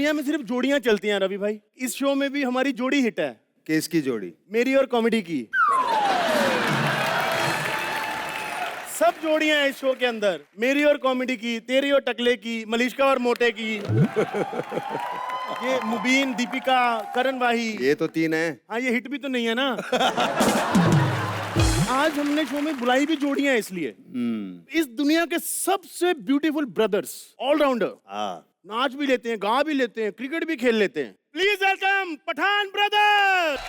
दुनिया में सिर्फ जोड़ियां चलती हैं रवि भाई, इस शो में भी हमारी जोड़ी हिट है। किसकी जोड़ी? मेरी और कॉमेडी की। सब जोड़ियां हैं इस शो के अंदर, मेरी और कॉमेडी की, तेरी और टकले की, मलिश्का और मोटे की, ये मुबीन, दीपिका, करण वाही। ये तो 3 है। हाँ, ये हिट भी तो नहीं है ना। आज हमने शो में बुलाई भी जोड़ियां इसलिए। इस दुनिया के सबसे ब्यूटीफुल ब्रदर्स, ऑलराउंडर, नाच भी लेते हैं, गा भी लेते हैं, क्रिकेट भी खेल लेते हैं। Please welcome Pathan brothers.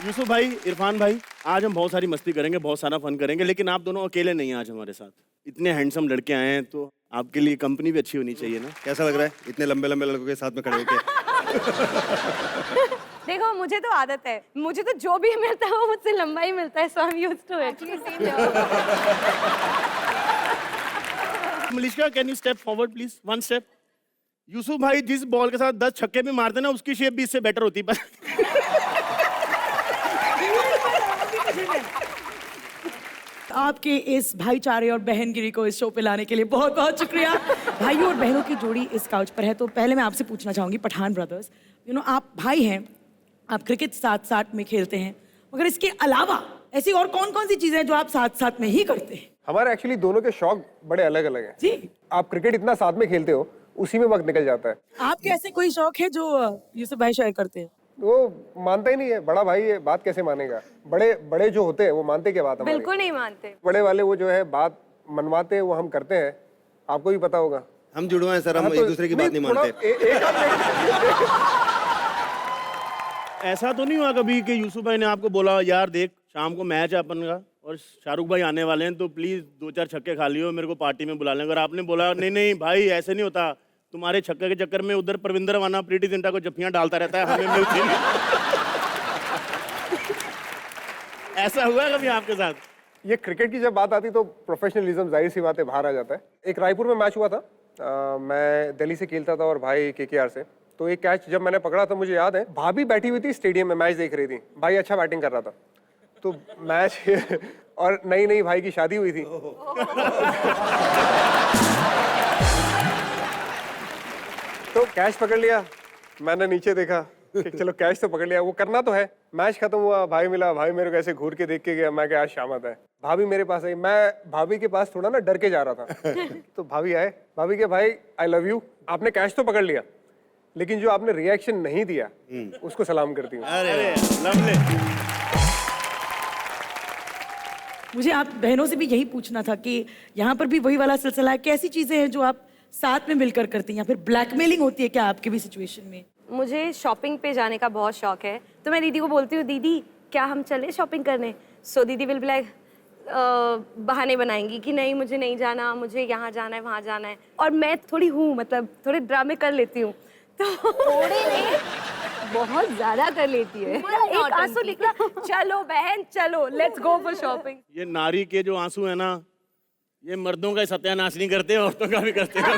Yusuf भाई, इरफान भाई, आज हम बहुत सारी मस्ती करेंगे, बहुत सारा फन करेंगे, लेकिन आप दोनों अकेले नहीं हैं आज हमारे साथ। इतने हैंडसम लड़के आए हैं तो आपके लिए कंपनी भी अच्छी होनी चाहिए ना। कैसा लग रहा है इतने लंबे लंबे लड़कों के साथ में खड़े होके? देखो, मुझे तो आदत है, मुझे तो जो भी मिलता है वो मुझसे लंबा ही मिलता है, so I am used to it. Malishka, can you step forward please, 1 step. Yusuf भाई जिस बॉल के साथ 10 छक्के भी मारते ना, उसकी शेप भी इससे बेटर होती है। आपके इस भाईचारे और बहनगिरी को इस शो पे लाने के लिए बहुत बहुत शुक्रिया। भाइयों और बहनों की जोड़ी इस काउच पर है, तो पहले मैं आपसे पूछना चाहूंगी, पठान ब्रदर्स, आप भाई हैं, आप क्रिकेट साथ साथ में खेलते हैं, मगर इसके अलावा ऐसी और कौन कौन सी चीजें हैं जो आप साथ साथ में ही करते हैं? हमारे एक्चुअली दोनों के शौक बड़े अलग अलग हैं जी। आप क्रिकेट इतना साथ में खेलते हो, उसी में वक्त निकल जाता है। आपके ऐसे कोई शौक है जो यूसुफ भाई शेयर करते हैं? वो मानता ही नहीं है, बड़ा भाई है, बात कैसे मानेगा? बड़े बड़े जो होते हैं वो मानते क्या बात हमारी? बिल्कुल नहीं मानते। बड़े वाले वो जो है बात मनवाते हैं, वो हम करते हैं, आपको भी पता होगा। हम जुड़वा हैं सर, हम हाँ, एक दूसरे की बात नहीं मानते। ऐसा तो नहीं हुआ कभी कि यूसुफ भाई ने आपको बोला, यार देख शाम को मैच है अपन का और शाहरुख भाई आने वाले हैं, तो प्लीज 2-4 छक्के खा लियो, मेरे को पार्टी में बुला लें। अगर आपने बोला नहीं नहीं भाई ऐसे नहीं होता, तुम्हारे छक्के के चक्कर में उधर परविंदर वाना प्रीति जिंटा को जफ्फियां डालता रहता है, हमें मिलती नहीं। ऐसा हुआ कभी आपके साथ? ये क्रिकेट की जब बात आती तो प्रोफेशनलिज्म जाहिर सी बात है बाहर आ जाता है। एक रायपुर में मैच हुआ था, मैं दिल्ली से खेलता था और भाई केकेआर से। तो एक कैच जब मैंने पकड़ा था, मुझे याद है भाभी बैठी हुई थी स्टेडियम में, मैच देख रही थी, भाई अच्छा बैटिंग कर रहा था, तो मैच और नई भाई की शादी हुई थी। तो कैच पकड़ लिया, मैंने नीचे देखा कि चलो कैच तो पकड़ लिया, वो करना तो है। मैच खत्म हुआ, भाई मिला, भाई मेरे को ऐसे घूर के देख के गया, मैं क्या आज शामत है। भाभी मेरे पास आई, मैं भाभी के पास थोड़ा ना डर के जा रहा था। तो भाभी आए, भाभी के भाई आई लव यू, आपने कैच तो पकड़ लिया, लेकिन जो आपने रिएक्शन नहीं दिया उसको सलाम करती हूँ। अरे लवली। मुझे आप बहनों से भी यही पूछना था कि यहाँ पर भी वही वाला सिलसिला है, कैसी चीजें हैं जो आप साथ में मिलकर करती हैं, या फिर ब्लैकमेलिंग होती है क्या आपके भी सिचुएशन में? मुझे शॉपिंग पे जाने का बहुत शौक है, तो मैं दीदी को बोलती हूँ, दीदी क्या हम चले शॉपिंग करने? सो दीदी विल बी लाइक, बहाने बनाएंगी कि नहीं मुझे नहीं जाना, मुझे यहाँ जाना है, वहाँ जाना है। और मैं थोड़ी हूँ, मतलब थोड़े ड्रामे कर लेती हूँ, तो थोड़े नहीं बहुत ज्यादा कर लेती है। एक आंसू निकला, चलो बहन चलो, लेट्स गो फॉर शॉपिंग। ये नारी के जो आंसू है ना, ये मर्दों का सत्यानाश नहीं करते, औरतों का भी करते हैं।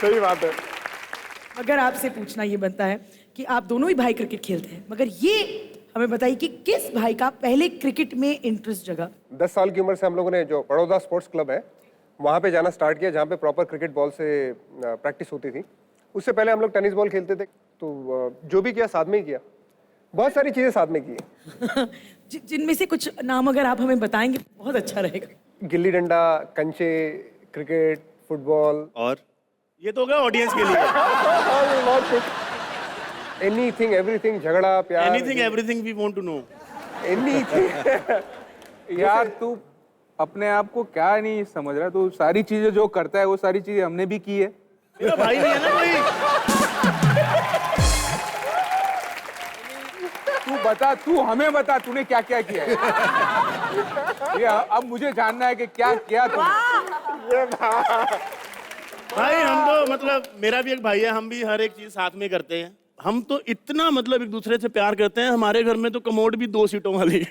सही बात है। अगर आपसे पूछना ये बनता है कि आप दोनों ही भाई क्रिकेट खेलते हैं, मगर ये हमें बताइए कि किस भाई का पहले क्रिकेट में इंटरेस्ट जगा? 10 साल की उम्र से हम लोगों ने जो बड़ौदा स्पोर्ट्स क्लब है वहाँ पे जाना स्टार्ट किया, जहाँ पे प्रॉपर क्रिकेट बॉल से प्रैक्टिस होती थी। उससे पहले हम लोग टेनिस बॉल खेलते थे, तो जो भी किया साथ में ही किया, बहुत सारी चीज़ें साथ में की। जिनमें से कुछ नाम अगर आप हमें बताएंगे बहुत अच्छा रहेगा। गिल्ली डंडा, कंचे, क्रिकेट, फुटबॉल, और ये तो होगा ऑडियंस के लिए। एनीथिंग एवरीथिंग, झगड़ा प्यार, anything everything we want to know. Anything. यार तू अपने आप को क्या नहीं समझ रहा, तू सारी चीजें जो करता है वो सारी चीजें हमने भी की है। तेरा भाई नहीं है ना कोई? तू बता, तू हमें बता तूने क्या क्या किया है। ये अब मुझे जानना है कि क्या किया तूने। भाई हम तो मतलब, मेरा भी एक भाई है, हम भी हर एक चीज साथ में करते हैं। हम तो इतना मतलब एक दूसरे से प्यार करते हैं, हमारे घर में तो कमोड भी 2 सीटों वाली।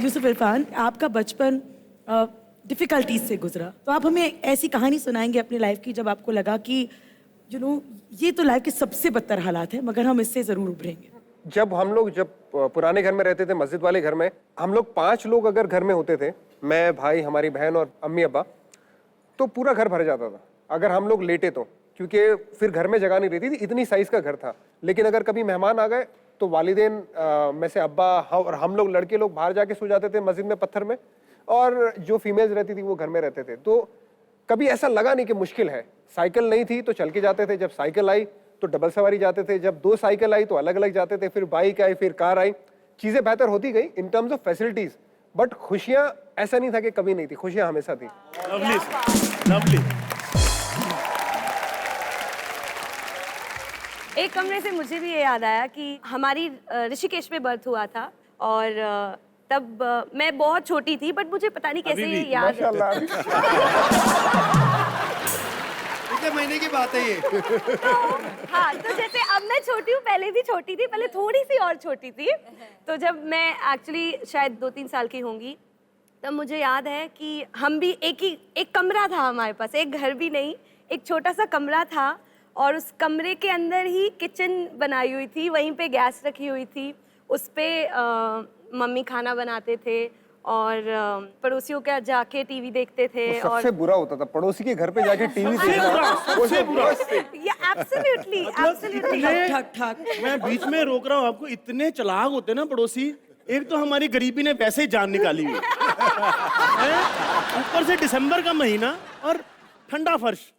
यूसुफ इरफान, आपका बचपन डिफिकल्टीज से गुजरा, तो आप हमें ऐसी कहानी सुनाएंगे अपनी लाइफ की जब आपको लगा कि ये तो लाइफ के सबसे बदतर हालात है, मगर हम इससे जरूर उभरेंगे? जब हम लोग पुराने घर में रहते थे, मस्जिद वाले घर में, हम लोग 5 लोग अगर घर में होते थे, मैं, भाई, हमारी बहन और अम्मी अब्बा, तो पूरा घर भर जाता था अगर हम लोग लेटे तो, क्योंकि फिर घर में जगह नहीं रहती थी, इतनी साइज का घर था। लेकिन अगर कभी मेहमान आ गए तो वालिदैन में से अब्बा और हम लोग लड़के लोग बाहर जाके सो जाते थे मस्जिद में पत्थर में, और जो फीमेल्स रहती थी वो घर में रहते थे। तो कभी ऐसा लगा नहीं कि मुश्किल है। साइकिल नहीं थी तो चल के जाते थे, जब साइकिल आई तो डबल सवारी जाते थे, जब 2 साइकिल आई तो अलग अलग जाते थे, फिर बाइक आई, फिर कार आई। चीज़ें बेहतर होती गई in terms of facilities, but खुशियाँ ऐसा नहीं था कि कभी नहीं थी, खुशियाँ हमेशा थी। Lovely lovely. एक कमरे से मुझे भी ये याद आया कि हमारी ऋषिकेश में बर्थ हुआ था, और तब मैं बहुत छोटी थी, बट मुझे पता नहीं कैसे ये याद है। कितने महीने की बात है ये? हाँ, तो जैसे अब मैं छोटी हूँ, पहले भी छोटी थी, पहले थोड़ी सी और छोटी थी। तो जब मैं एक्चुअली शायद 2-3 साल की होंगी, तब मुझे याद है कि हम भी एक कमरा था हमारे पास, एक घर भी नहीं, एक छोटा सा कमरा था, और उस कमरे के अंदर ही किचन बनाई हुई थी, वहीं पे गैस रखी हुई थी, उस पे मम्मी खाना बनाते थे, और पड़ोसियों के जाके टीवी देखते थे। सबसे और बुरा होता था पड़ोसी के घर पे जाके टीवी देखना। सबसे बुरा। ये एब्सोल्युटली एब्सोल्युटली ठक ठक। मैं बीच में रोक रहा हूँ आपको, इतने चालाक होते ना पड़ोसी। एक तो हमारी गरीबी ने वैसे ही जान निकाली हुई है, ऊपर से दिसंबर का महीना और ठंडा फर्श,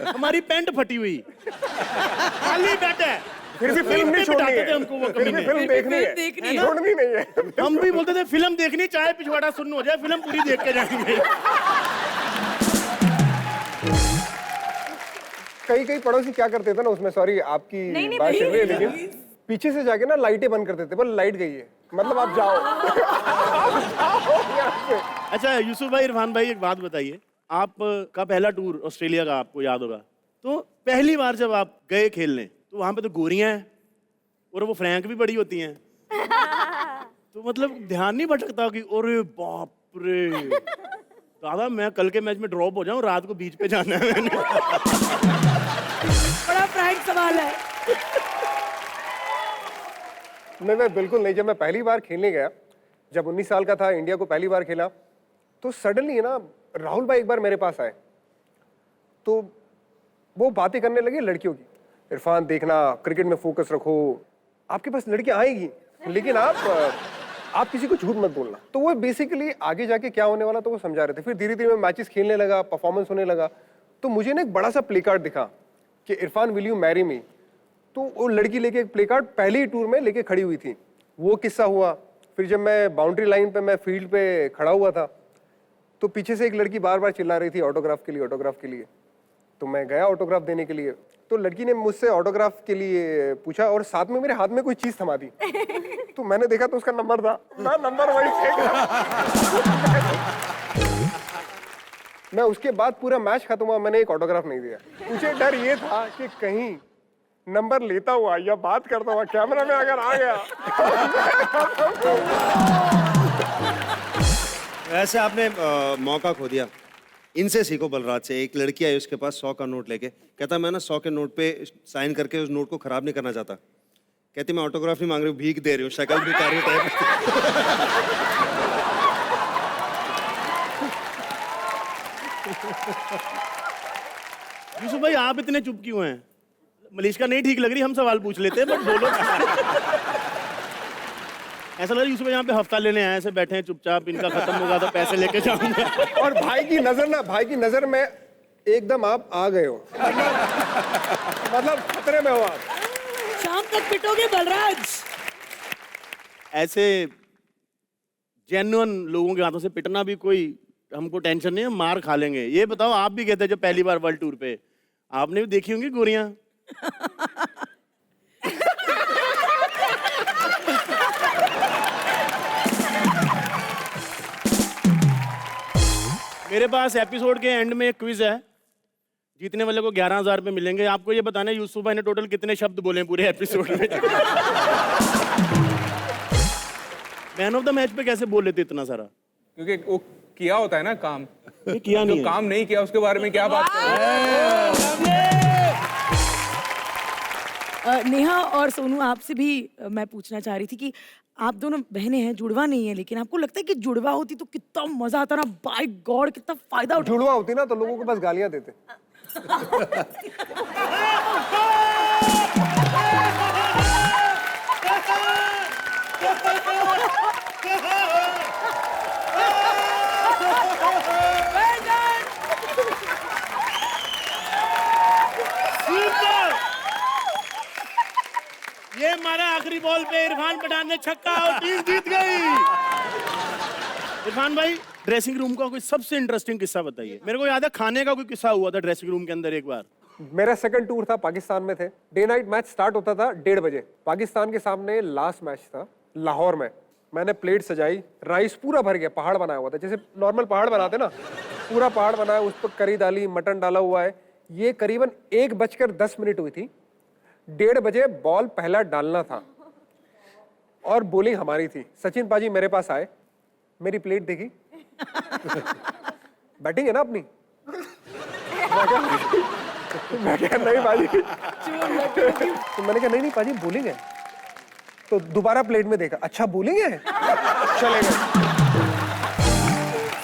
हमारी पैंट फटी हुई, खाली बेड है, फिर भी फिल्म नहीं छोड़नी है, हमको वो फिर भी कमीने। फिल्म देखनी है, छोड़नी नहीं है। हम भी बोलते थे फिल्म देखनी, चाहे पिछवाड़ा सुन्न हो जाए, फिल्म पूरी देख के जाएंगे। कई पड़ोसी क्या करते थे ना उसमें, सॉरी आपकी नहीं, बात छिड़ रही है, नहीं, लेकिन पीछे से जाके ना लाइटें बंद करते थे, बोल लाइट गई है, मतलब आप जाओ। अच्छा यूसुफ भाई, इरफान भाई, एक बात बताइए, आप का पहला टूर ऑस्ट्रेलिया का आपको याद होगा, तो पहली बार जब आप गए खेलने, तो वहां पे तो गोरियां हैं और वो फ्रैंक भी बड़ी होती हैं, तो मतलब ध्यान नहीं भटकता कि अरे बाप रे दादा, मैं कल के मैच में ड्रॉप हो जाऊं, रात को बीच पे जाना है मैंने। बड़ा फ्रैंक सवाल है। नहीं, बिल्कुल नहीं। जब मैं पहली बार खेलने गया, जब 19 साल का था, इंडिया को पहली बार खेला, तो सडनली ना राहुल भाई एक बार मेरे पास आए, तो वो बातें करने लगे लड़कियों की। इरफान देखना, क्रिकेट में फोकस रखो, आपके पास लड़कियां आएगी, लेकिन आप किसी को झूठ मत बोलना। तो वो बेसिकली आगे जाके क्या होने वाला तो वो समझा रहे थे। फिर धीरे धीरे मैं मैचेस खेलने लगा, परफॉर्मेंस होने लगा, तो मुझे ना एक बड़ा सा प्ले कार्ड दिखा कि Irfan will you marry me. तो वो लड़की लेके एक प्ले कार्ड पहले ही टूर में लेके खड़ी हुई थी, वो किस्सा हुआ। फिर जब मैं बाउंड्री लाइन पे, मैं फील्ड पे खड़ा हुआ था, तो पीछे से एक लड़की बार बार चिल्ला रही थी ऑटोग्राफ के लिए, ऑटोग्राफ के लिए। तो मैं गया ऑटोग्राफ देने के लिए, तो लड़की ने मुझसे ऑटोग्राफ के लिए पूछा और साथ में मेरे हाथ में कोई चीज थमा दी। तो मैंने देखा तो उसका नंबर था ना, नंबर वही फेंक रहा। मैं उसके बाद पूरा मैच खत्म हुआ, मैंने एक ऑटोग्राफ नहीं दिया। मुझे डर ये था कि कहीं नंबर लेता हुआ या बात करता हुआ कैमरा में अगर आ गया। वैसे आपने मौका खो दिया। इनसे सीखो बलराज से। एक लड़की आई उसके पास 100 का नोट लेके, कहता मैं ना 100 के नोट पे साइन करके उस नोट को खराब नहीं करना चाहता। कहती मैं ऑटोग्राफ नहीं मांग रही हूँ, भीख दे रही हूँ, शक्ल भिखारी टाइप। यूसुफ भाई आप इतने चुप क्यों हैं? मलिश्का नहीं ठीक लग रही, हम सवाल पूछ लेते हैं, बट बोलो। ऐसा लग रहा है यूसुफ भाई यहाँ पे हफ्ता लेने आए, ऐसे बैठे हैं चुपचाप, इनका खत्म होगा तो पैसे लेके जाऊंगा। और भाई की नजर में एकदम आप आ गए हो। मतलब खतरे में हो आप। शाम तक पिटोगे बलराज। ऐसे जेन्युइन लोगों के हाथों से पिटना भी कोई हमको टेंशन नहीं है, मार खा लेंगे। ये बताओ, आप भी गए थे जब पहली बार वर्ल्ड टूर पे, आपने भी देखी होंगी गोरियां। मेरे पास एपिसोड के एंड में एक क्विज है, जीतने वाले को 11,000 रुपए मिलेंगे। आपको ये बताना है यूसुफ भाई ने टोटल कितने शब्द बोले हैं पूरे एपिसोड में। मैन ऑफ द मैच पे कैसे बोल लेते इतना सारा? क्योंकि वो किया होता है ना काम, ये किया जो नहीं है। काम नहीं किया उसके बारे में क्या बात कर रहे हैं? नेहा और सोनू आपसे भी मैं पूछना चाह रही थी कि आप दोनों बहनें हैं, जुड़वा नहीं है, लेकिन आपको लगता है कि जुड़वा होती तो कितना मजा आता ना, बाय गॉड कितना फायदा उठा। जुड़वा होती ना तो लोगों को बस गालियां देते। सुपर! ये मारा आखिरी बॉल पे इरफान पठान ने छक्का और टीम जीत गई। इरफान भाई, ड्रेसिंग रूम का कोई सबसे इंटरेस्टिंग किस्सा बताइए। मेरे को याद है खाने का कोई किस्सा हुआ था ड्रेसिंग रूम के अंदर एक बार। मेरा सेकंड टूर था, पाकिस्तान में थे। डे नाइट मैच स्टार्ट होता था 1:30 बजे। पाकिस्तान के सामने लास्ट मैच था लाहौर में। मैंने प्लेट सजाई, राइस पूरा भर गया, पहाड़ बनाया हुआ था, जैसे नॉर्मल पहाड़ बनाते ना, पूरा पहाड़ बनाया, उस पर करी डाली, मटन डाला हुआ है। ये करीबन 1:10 हुई थी। 1:30 बजे बॉल पहला डालना था और बॉलिंग हमारी थी। सचिन पाजी मेरे पास आए, मेरी प्लेट देखी, बैटिंग है ना अपनी। मैं कहा नहीं पाजी, तो मैंने कहा नहीं पाजी बॉलिंग है। तो दोबारा प्लेट में देखा, अच्छा बॉलिंग है, चले गए।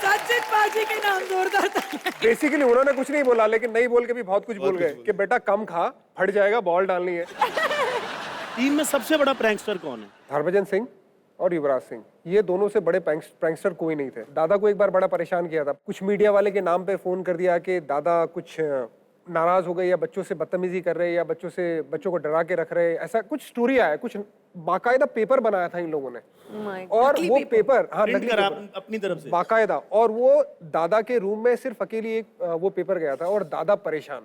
सचिन पाजी के नाम जोरदार था। बेसिकली उन्होंने कुछ नहीं बोला, लेकिन नहीं बोल के भी बहुत कुछ बोल गए कि बेटा कम खा, फट जाएगा, बॉल डालनी है। टीम में सबसे बड़ा प्रैंकस्टर कौन है? हरभजन सिंह और युवराज सिंह, ये दोनों से बड़े प्रैंकस्टर कोई नहीं थे। दादा को एक बार बड़ा परेशान किया था, कुछ मीडिया वाले के नाम पे फोन कर दिया कि दादा कुछ नाराज हो गए या बच्चों से बदतमीजी कर रहे या बच्चों को डरा के रख रहे, ऐसा कुछ स्टोरी आया। कुछ बाकायदा पेपर बनाया था इन लोगों ने, और वो पेपर, हाँ प्रिंट नकली करा पेपर, अपनी तरफ से बाकायदा। और वो दादा के रूम में सिर्फ अकेली एक वो पेपर गया था, और दादा परेशान।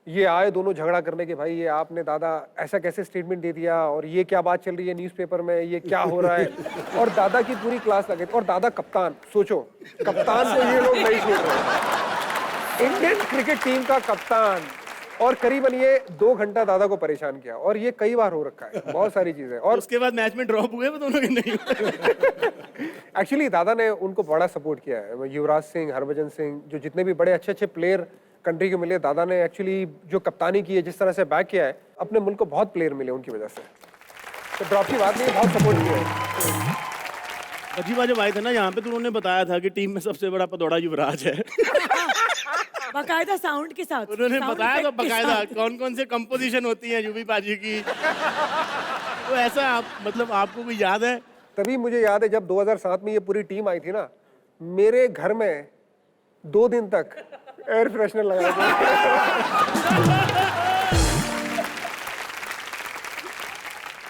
ये आए दोनों झगड़ा करने के, भाई ये आपने दादा ऐसा कैसे स्टेटमेंट दे दिया, और ये क्या बात चल रही है न्यूज़पेपर में, ये क्या हो रहा है। और दादा की पूरी क्लास लगे, और दादा कप्तान, सोचो कप्तान को ये लोग नहीं छोड़ रहे, इंडियन क्रिकेट टीम का कप्तान। और करीबन ये 2 घंटा दादा को परेशान किया, और ये कई बार हो रखा है, बहुत सारी चीजें। और उसके बाद मैच में ड्रॉप हुए वो दोनों के नहीं हुए। एक्चुअली दादा ने उनको बड़ा सपोर्ट किया है। युवराज सिंह, हरभजन सिंह, जो जितने भी बड़े अच्छे अच्छे प्लेयर कंट्री को मिले, दादा ने एक्चुअली जो कप्तानी की है, जिस तरह से बैक किया है, अपने मुल्क को बहुत प्लेयर मिले उनकी वजह से। तो ड्रॉप की बात नहीं, बहुत सपोर्ट किया है। अजीबा जब आए थे ना यहाँ पे, तो उन्होंने बताया था कि टीम में सबसे बड़ा पदौड़ा युवराज है। बाकायदा साउंड के साथ उन्होंने sound बताया था effect के बकायदा साथ। कौन कौन से कंपोजिशन होती है यूवी पाजी की। तो ऐसा मतलब आपको कोई याद है? तभी मुझे याद है जब 2007 में ये पूरी टीम आई थी ना, मेरे घर में 2 दिन तक एयर फ्रेशनर लगाया था।